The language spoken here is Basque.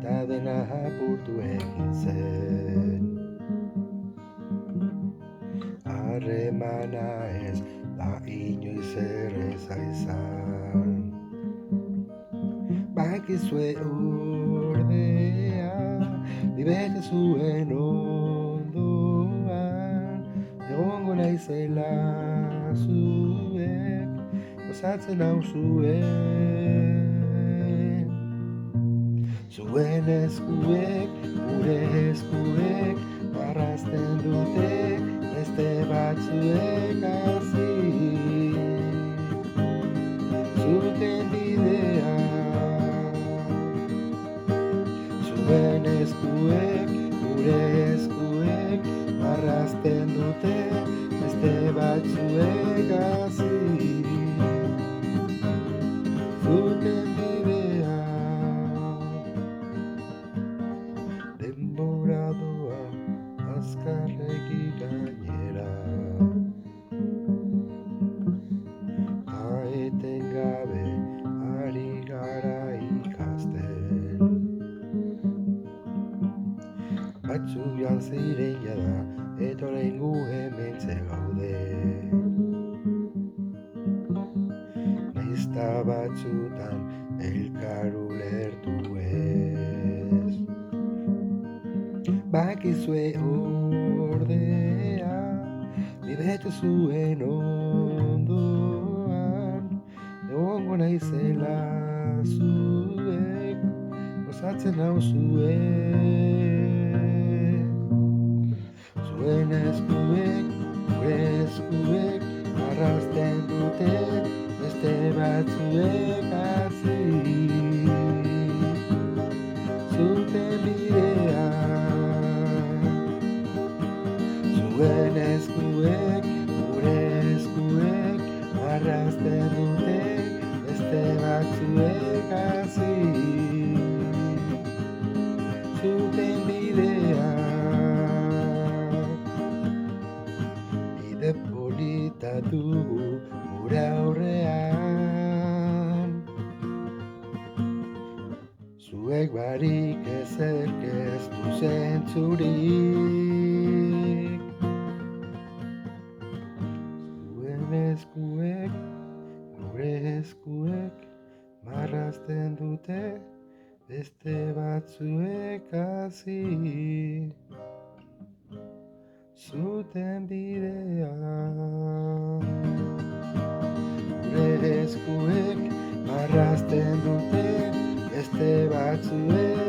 ta dena apurtu egin zen. Harremana ez da inoiz erreza izan. Bakizue ordea, bibete zuen ondoan, egongo naizela zuek, gozatzen nauzuen. Zuen eskuek, gure eskuek, marrazten dute beste batzuek hasi. Zuten bidea, zuen eskuek, gure eskuek, marrazten dute beste batzuek hasi. Zuten bidea, denbora doa azkarregi gainera, ta etengabe ari gara ikasten. Batzuk joan ziren jada, eta orain gu hementxe gaude. Naizta batzutan elkar ulertu ez. Bakizue ordea, bibete zuen ondoan, egongo naizela zuek, gozatzen nauzuen. Zuen eskuek, gure eskuek, marrazten dute beste batzuek hasi. Zuten bidea, zuen eskuek, gure eskuek, marrazten dute beste batzuek hasi. Zuten bidea, bide polita dugu gure aurrean. Zuek barik ezerk ez du zentzurik. Zuen eskuek, gure eskuek, marrazten dute beste batzuek hasi. Zuten bidea, gure eskuek, marrazten dute beste batzuek